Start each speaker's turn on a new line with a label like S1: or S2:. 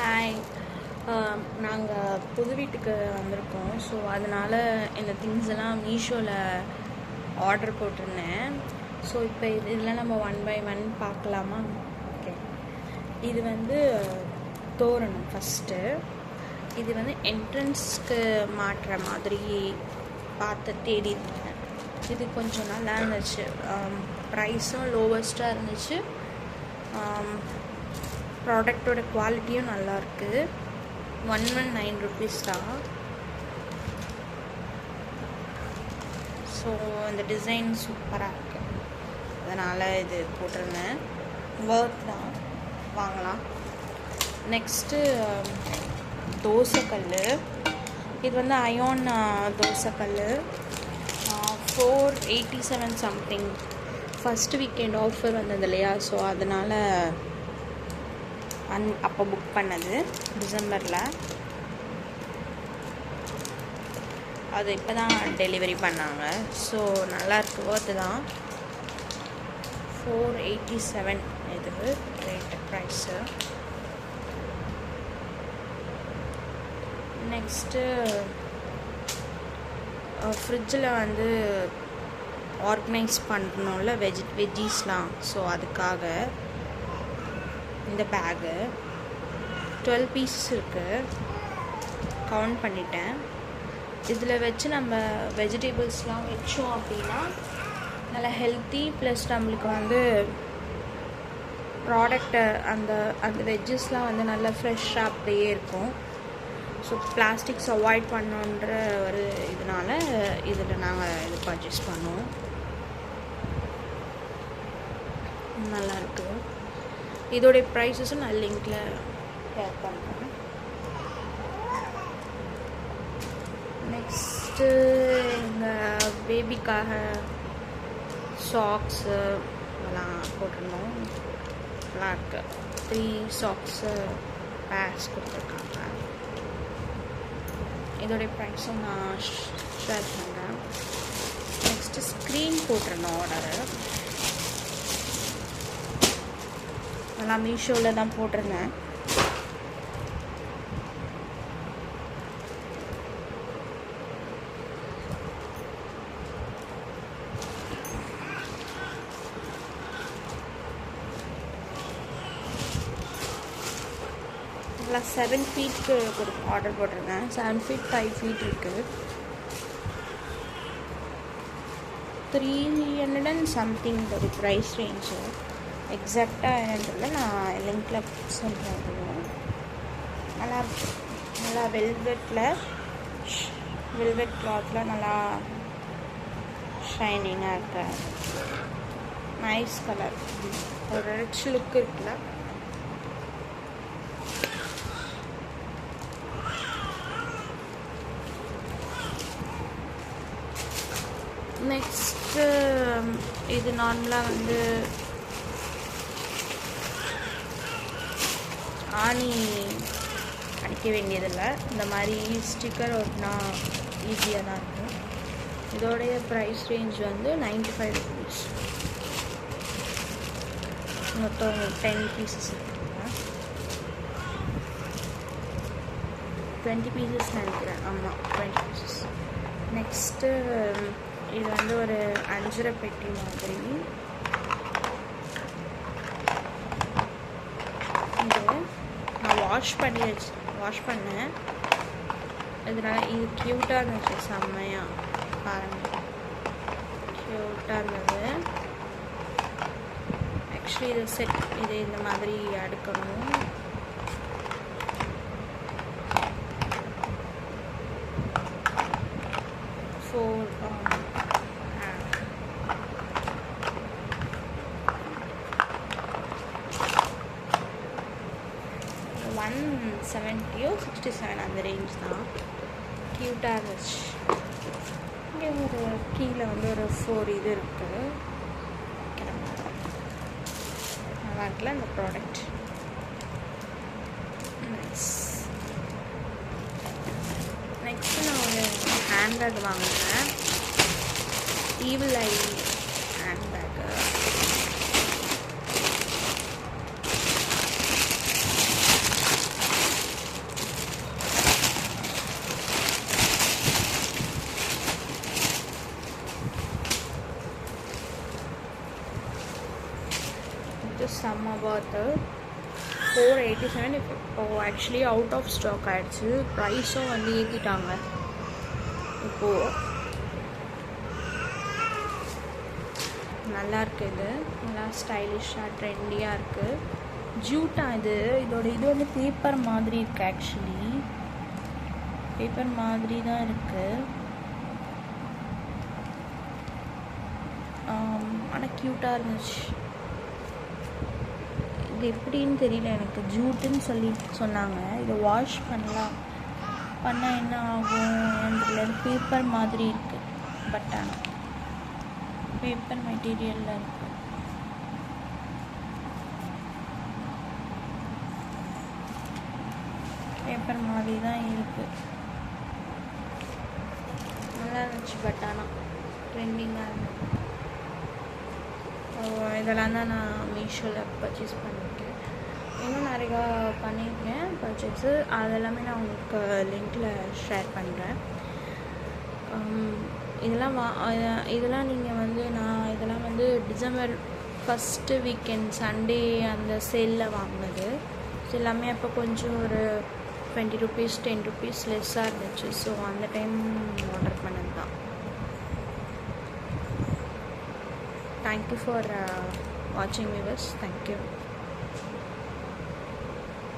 S1: Hi. நாங்கள் புது வீட்டுக்கு வந்திருக்கோம். ஸோ அதனால் இந்த திங்ஸ் எல்லாம் மீஷோவில் ஆர்டர் போட்டிருந்தேன். ஸோ இப்போ இதெல்லாம் நம்ம 1 by 1 பார்க்கலாமா? ஓகே. இது வந்து தோரணம் ஃபஸ்ட்டு. இது வந்து என்ட்ரன்ஸ்க்கு மாட்டுற மாதிரி பார்த்து தேடி இருந்தேன். இது கொஞ்சம் நல்லா இருந்துச்சு. ப்ரைஸும் லோவஸ்ட்டாக இருந்துச்சு. ப்ராடக்டோட குவாலிட்டியும் நல்லாயிருக்கு. 119 rupees தான். ஸோ இந்த டிசைன் சூப்பராக இருக்குது. அதனால் இது போட்டிருந்தேன். ஒர்த் தான், வாங்கலாம். நெக்ஸ்ட்டு தோசைக்கல். இது வந்து அயோன் தோசைக்கல். 487 சம்திங். ஃபஸ்ட்டு வீக்கெண்ட் ஆஃபர் வந்தது இல்லையா? ஸோ அதனால் அப்போ புக் பண்ணது டிசம்பரில். அது இப்போ தான் டெலிவரி பண்ணாங்க. ஸோ நல்லாயிருக்கு, ஒர்த்து தான். 487 இது ரேட்டு, ப்ரைஸு. நெக்ஸ்ட்டு ஃப்ரிட்ஜில் வந்து ஆர்கனைஸ் பண்ணணும்ல வெஜ்ஜீஸ்லாம். ஸோ அதுக்காக இந்த பேகு 12 பீசஸ் இருக்குது, கவுண்ட் பண்ணிட்டேன். இதில் வச்சு நம்ம வெஜிடபிள்ஸ்லாம் வச்சோம் அப்படின்னா நல்லா ஹெல்த்தி, ப்ளஸ் நம்மளுக்கு வந்து ப்ராடக்டை அந்த வெஜ்ஜஸ்லாம் வந்து நல்லா ஃப்ரெஷ்ஷாக அப்படியே இருக்கும். ஸோ பிளாஸ்டிக்ஸ் அவாய்ட் பண்ணுன்ற ஒரு இதனால் இதில் நாங்கள் இது பர்ச்சேஸ் பண்ணோம். நல்லாயிருக்கு. இதோடைய ப்ரைஸஸும் நான் லிங்க்கில் ஷேர் பண்ணுறேன். நெக்ஸ்ட்டு எங்கள் பேபிக்காக சாக்ஸு எல்லாம் போட்டிருந்தோம். நல்லா இருக்கு. 3 சாக்ஸு பேக்ஸ் கொடுத்துருக்காங்க. இதோடைய ப்ரைஸும் நான் ஷேர் பண்ணுறேன். நெக்ஸ்ட்டு ஸ்க்ரீன் போட்டிருந்தோம் ஆர்டரு. நான் மீஷோவில் தான் போட்டிருந்தேன். நல்லா 7 feet ஆர்டர் போட்டிருந்தேன். 7 feet 5 feet இருக்குது. 300 and something ஒரு ப்ரைஸ் ரேஞ்சு. எக்ஸாக்டாக என்னன்றதில் நான் லிங்க்கில் சொல்கிறேன். நல்லாயிருக்கு. நல்லா வெல்வெட் கிளாத்தில் நல்லா ஷைனிங்காக இருக்க நைஸ் கலர். ஒரு ரிச் லுக் இருக்குல்ல. நெக்ஸ்ட்டு இது நார்மலாக வந்து ஆணி அடிக்க வேண்டியதில்லை. இந்த மாதிரி ஸ்டிக்கர் ஒட்டினா ஈஸியாக தான் இருக்கும். இதோடைய ப்ரைஸ் ரேஞ்ச் வந்து 95 rupees. மொத்தம் 10 பீசஸ் இருக்குங்க. 20 பீசஸ் நினைக்கிறேன். ஆமாம், 20 பீசஸ். நெக்ஸ்ட்டு இது வந்து ஒரு 5 பெட்டி மாதிரி. இது நான் வாஷ் பண்ணேன். இதனால் இது க்யூட்டாக இருந்துச்சு, செம்மையாக பாருங்கள், க்யூட்டாக இருந்தது. ஆக்சுவலி இது செட், இது இந்த மாதிரி அடுக்கணும். $170 or $67 அந்த ரேஞ்ச் தான். க்யூட்டாக இருந்துச்சு. இங்கே ஒரு கீழே வந்து ஒரு 4 இது இருக்குது. நல்லா இருக்குல்ல இந்த ப்ராடக்ட். நெக்ஸ்ட்டு நான் ஒரு ஹேண்ட்பேக் வாங்கினேன். Evil eye handbag. செம்ம பார்த்து 487. இப்போ ஆக்சுவலி அவுட் ஆஃப் ஸ்டாக் ஆகிடுச்சு. ப்ரைஸும் வந்து ஏற்றிட்டாங்க. இப்போது நல்லா இருக்குது. இது நல்லா ஸ்டைலிஷாக ட்ரெண்டியாக இருக்குது. ஜூட்டாக இதோட இது வந்து பேப்பர் மாதிரி இருக்குது. ஆக்சுவலி பேப்பர் மாதிரி தான் இருக்குது. ஆனால் க்யூட்டாக இருந்துச்சு. இது எப்படின்னு தெரியல எனக்கு. ஜூட்டுன்னு சொல்லி சொன்னாங்க. இதை வாஷ் பண்ணால் என்ன ஆகும் தெரியல. பேப்பர் மாதிரி இருக்குது. பட் ஆனால் பேப்பர் மெட்டீரியலில் இருக்குது. பேப்பர் மாதிரி தான் இருக்குது. நல்லா இருந்துச்சு. பட் ஆனால் ட்ரெண்டிங்காக இருந்துச்சு. இதெல்லாம் தான் நான் மீஷோவில் பர்ச்சேஸ் பண்ணியிருக்கேன். இன்னும் நிறையா பண்ணியிருக்கேன் பர்ச்சேஸு. அதெல்லாமே நான் உங்களுக்கு லிங்க்கில் ஷேர் பண்ணுறேன். இதெல்லாம் நீங்கள் வந்து இதெல்லாம் வந்து டிசம்பர் ஃபஸ்ட்டு வீக்கெண்ட் சண்டே அந்த சேலில் வாங்கினது. எல்லாமே அப்போ கொஞ்சம் ஒரு 20 rupees 10 rupees லெஸ்ஸாக இருந்துச்சு. ஸோ அந்த டைம் ஆர்டர் பண்ணது தான். Thank you for watching viewers. Thank you.